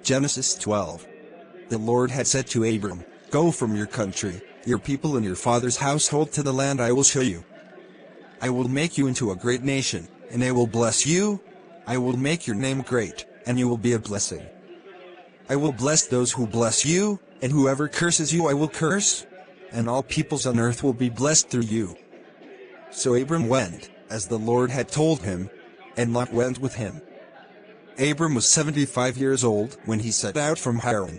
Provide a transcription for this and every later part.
Genesis 12. The Lord had said to Abram, "Go from your country, your people and your father's household to the land I will show you. I will make you into a great nation, and I will bless you. I will make your name great, and you will be a blessing. I will bless those who bless you, and whoever curses you I will curse, and all peoples on earth will be blessed through you." So Abram went, as the Lord had told him, and Lot went with him. Abram was 75 years old when he set out from Harran.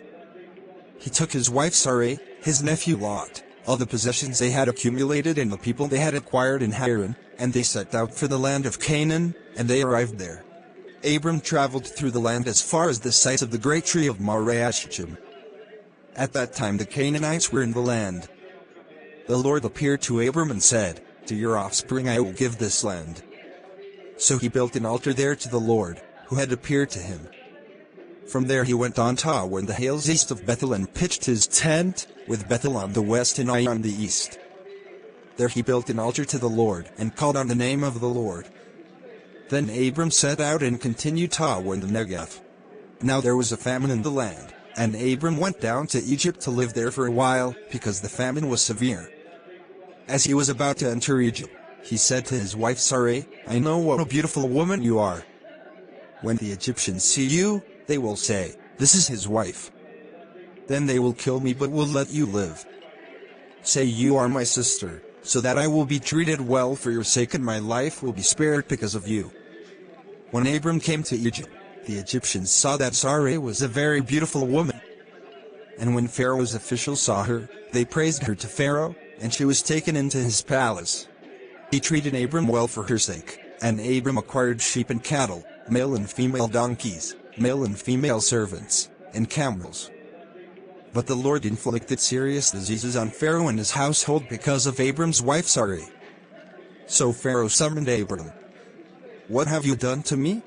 He took his wife Sarai, his nephew Lot, all the possessions they had accumulated and the people they had acquired in Harran, and they set out for the land of Canaan, and they arrived there. Abram traveled through the land as far as the site of the great tree of Moreh at Shechem. At that time the Canaanites were in the land. The Lord appeared to Abram and said, "To your offspring I will give this land." So he built an altar there to the Lord, who had appeared to him. From there he went on to in the hills east of Bethel and pitched his tent, with Bethel on the west and Ai on the east. There he built an altar to the Lord and called on the name of the Lord. Then Abram set out and continued to in the Negev. Now there was a famine in the land, and Abram went down to Egypt to live there for a while, because the famine was severe. As he was about to enter Egypt, he said to his wife Sarai, "I know what a beautiful woman you are. When the Egyptians see you, they will say, 'This is his wife.' Then they will kill me but will let you live. Say you are my sister, so that I will be treated well for your sake and my life will be spared because of you." When Abram came to Egypt, the Egyptians saw that Sarai was a very beautiful woman. And when Pharaoh's officials saw her, they praised her to Pharaoh, and she was taken into his palace. He treated Abram well for her sake, and Abram acquired sheep and cattle, male and female donkeys, male and female servants, and camels. But the Lord inflicted serious diseases on Pharaoh and his household because of Abram's wife Sarai. So Pharaoh summoned Abram. "What have you done to me?"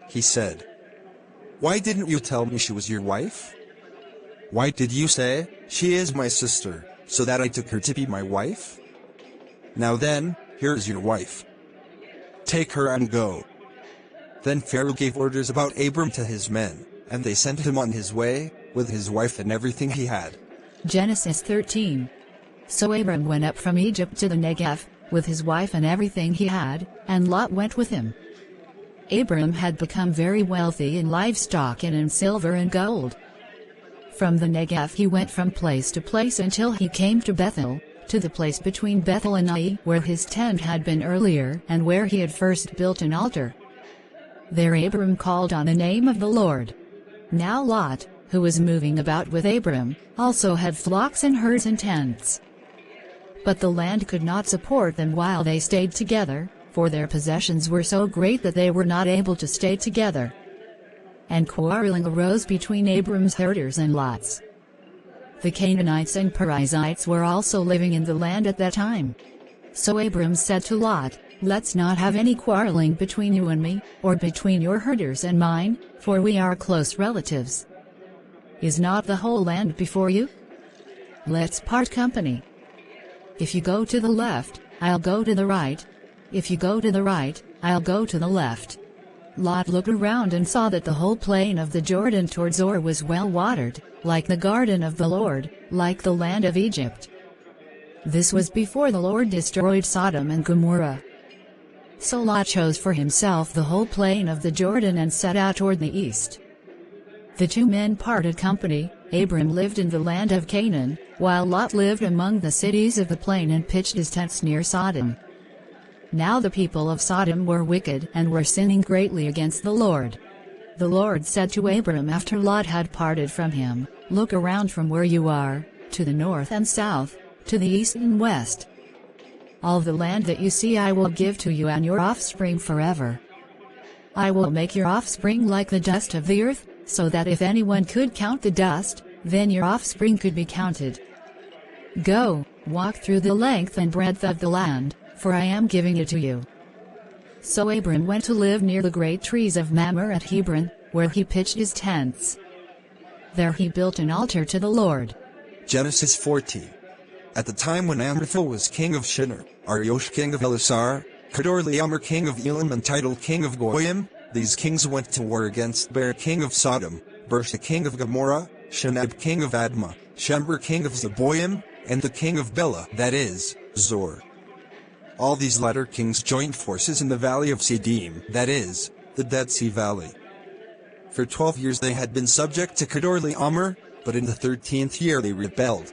He said. "Why didn't you tell me she was your wife? Why did you say, 'She is my sister,' so that I took her to be my wife? Now then, here is your wife. Take her and go." Then Pharaoh gave orders about Abram to his men, and they sent him on his way, with his wife and everything he had. Genesis 13. So Abram went up from Egypt to the Negev, with his wife and everything he had, and Lot went with him. Abram had become very wealthy in livestock and in silver and gold. From the Negev he went from place to place until he came to Bethel, to the place between Bethel and Ai where his tent had been earlier and where he had first built an altar. There Abram called on the name of the Lord. Now Lot, who was moving about with Abram, also had flocks and herds and tents. But the land could not support them while they stayed together, for their possessions were so great that they were not able to stay together. And quarreling arose between Abram's herders and Lot's. The Canaanites and Perizzites were also living in the land at that time. So Abram said to Lot, "Let's not have any quarreling between you and me, or between your herders and mine, for we are close relatives. Is not the whole land before you? Let's part company. If you go to the left, I'll go to the right. If you go to the right, I'll go to the left." Lot looked around and saw that the whole plain of the Jordan toward Zoar was well watered, like the garden of the Lord, like the land of Egypt. This was before the Lord destroyed Sodom and Gomorrah. So Lot chose for himself the whole plain of the Jordan and set out toward the east. The two men parted company. Abram lived in the land of Canaan, while Lot lived among the cities of the plain and pitched his tents near Sodom. Now the people of Sodom were wicked and were sinning greatly against the Lord. The Lord said to Abram after Lot had parted from him, "Look around from where you are, to the north and south, to the east and west. All the land that you see I will give to you and your offspring forever. I will make your offspring like the dust of the earth, so that if anyone could count the dust, then your offspring could be counted. Go, walk through the length and breadth of the land, for I am giving it to you." So Abram went to live near the great trees of Mamre at Hebron, where he pitched his tents. There he built an altar to the Lord. Genesis 14. At the time when Amraphel was king of Shinar, Ariosh king of Elasar, Kedorlaomer king of Elam and Tidal king of Goyim, these kings went to war against Ber king of Sodom, Birsha king of Gomorrah, Shenab king of Admah, Shember king of Zeboim, and the king of Bela, that is, Zor. All these latter kings joined forces in the valley of Siddim, that is, the Dead Sea Valley. For 12 years they had been subject to Kedorlaomer, but in the 13th year they rebelled.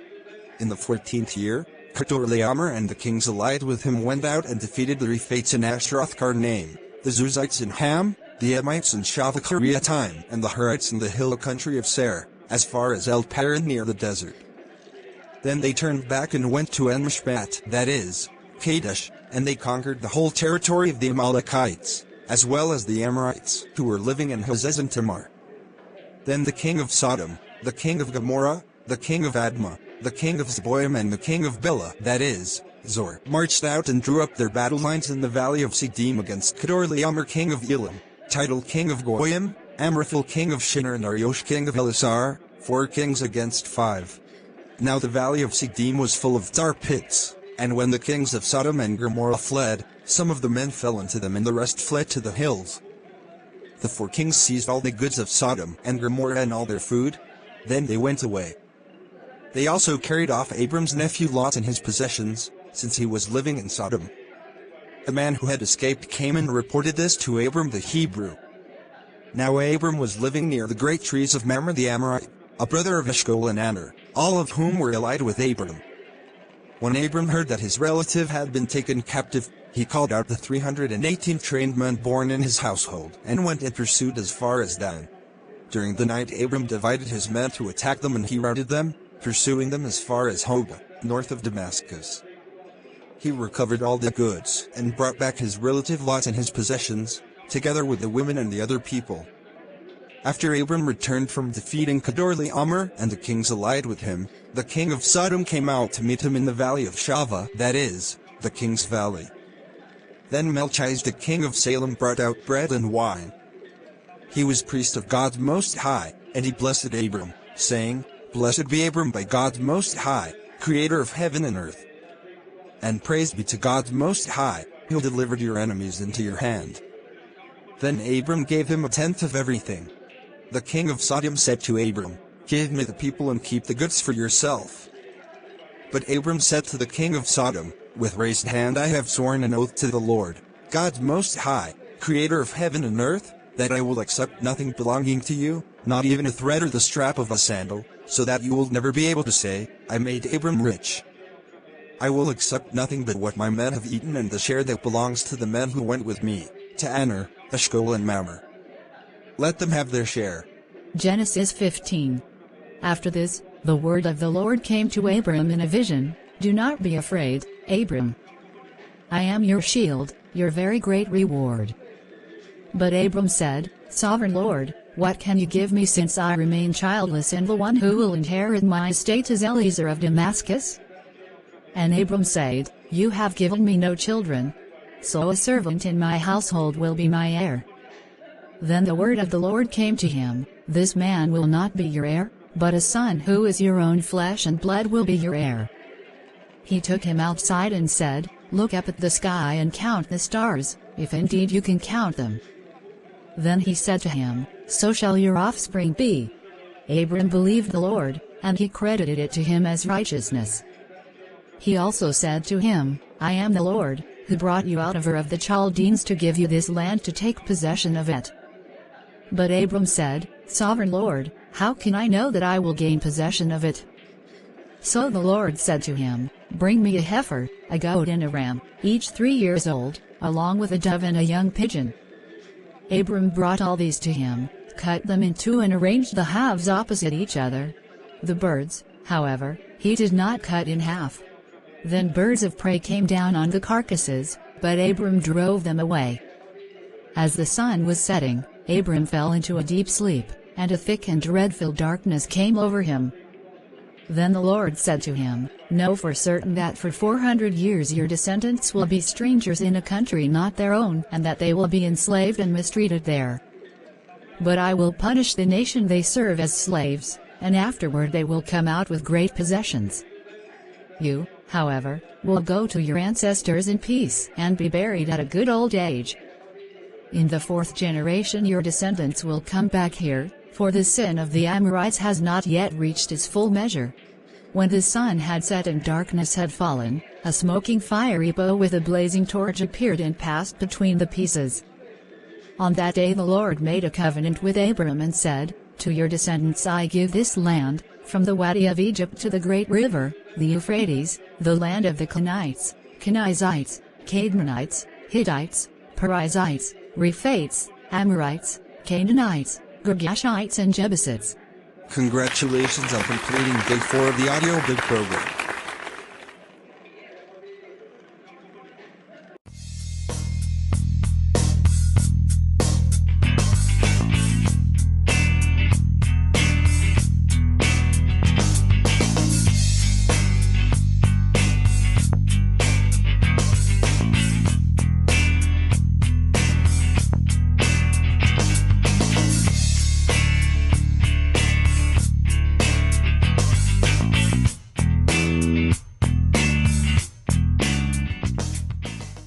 In the 14th year, Kedorlaomer and the kings allied with him went out and defeated the Rephaites in Ashtaroth-Karnaim, the Zuzites in Ham, the Emites in Shaveh-Kiriathaim, and the Hurites in the hill country of Seir, as far as El Paran near the desert. Then they turned back and went to En-Mishpat, that is, Kadesh, and they conquered the whole territory of the Amalekites, as well as the Amorites, who were living in Hazez and Tamar. Then the king of Sodom, the king of Gomorrah, the king of Admah, the king of Zeboim and the king of Bela, that is, Zor, marched out and drew up their battle lines in the valley of Siddim against Kedorlaomer king of Elam, Tidal king of Goyim, Amraphel king of Shinar and Ariosh king of Elasar, 4 kings against 5. Now the valley of Siddim was full of tar pits, and when the kings of Sodom and Gomorrah fled, some of the men fell into them and the rest fled to the hills. The 4 kings seized all the goods of Sodom and Gomorrah and all their food. Then they went away. They also carried off Abram's nephew Lot and his possessions, since he was living in Sodom. A man who had escaped came and reported this to Abram the Hebrew. Now Abram was living near the great trees of Mamre the Amorite, a brother of Eshcol and Aner, all of whom were allied with Abram. When Abram heard that his relative had been taken captive, he called out the 318 trained men born in his household and went in pursuit as far as Dan. During the night Abram divided his men to attack them and he routed them, pursuing them as far as Hobah, north of Damascus. He recovered all the goods and brought back his relative Lot and his possessions, together with the women and the other people. After Abram returned from defeating Kedorlaomer and the kings allied with him, the king of Sodom came out to meet him in the valley of Shaveh, that is, the king's valley. Then Melchizedek king of Salem brought out bread and wine. He was priest of God Most High, and he blessed Abram, saying, Blessed be Abram by God Most High, creator of heaven and earth. And praise be to God Most High, who delivered your enemies into your hand. Then Abram gave him 1/10 of everything. The king of Sodom said to Abram, Give me the people and keep the goods for yourself. But Abram said to the king of Sodom, With raised hand I have sworn an oath to the Lord, God Most High, creator of heaven and earth, that I will accept nothing belonging to you, not even a thread or the strap of a sandal, so that you will never be able to say, I made Abram rich. I will accept nothing but what my men have eaten and the share that belongs to the men who went with me, to Aner, Eshcol and Mamre. Let them have their share. Genesis 15. After this, the word of the Lord came to Abram in a vision, Do not be afraid, Abram. I am your shield, your very great reward. But Abram said, Sovereign Lord, what can you give me since I remain childless and the one who will inherit my estate is Eliezer of Damascus? And Abram said, You have given me no children, so a servant in my household will be my heir. Then the word of the Lord came to him, This man will not be your heir, but a son who is your own flesh and blood will be your heir. He took him outside and said, Look up at the sky and count the stars, if indeed you can count them. Then he said to him, So shall your offspring be. Abram believed the Lord, and he credited it to him as righteousness. He also said to him, I am the Lord, who brought you out of Ur of the Chaldeans to give you this land to take possession of it. But Abram said, Sovereign Lord, how can I know that I will gain possession of it? So the Lord said to him, Bring me a heifer, a goat and a ram, each 3 years old, along with a dove and a young pigeon. Abram brought all these to him, cut them in two and arranged the halves opposite each other. The birds, however, he did not cut in half. Then birds of prey came down on the carcasses, but Abram drove them away. As the sun was setting, Abram fell into a deep sleep, and a thick and dreadful darkness came over him. Then the Lord said to him, Know for certain that for 400 years your descendants will be strangers in a country not their own, and that they will be enslaved and mistreated there. But I will punish the nation they serve as slaves, and afterward they will come out with great possessions. You, however, will go to your ancestors in peace and be buried at a good old age. In the 4th generation your descendants will come back here, For the sin of the Amorites has not yet reached its full measure. When the sun had set and darkness had fallen, a smoking fiery bow with a blazing torch appeared and passed between the pieces. On that day the Lord made a covenant with Abram and said, "To your descendants I give this land, from the Wadi of Egypt to the great river, the Euphrates, the land of the Canaanites, Kenizzites, Canaanites, Hittites, Perizzites, Rephaites, Amorites, Canaanites, Girgashites and Jebusites." Congratulations on completing Day 4 of the Audio Big program.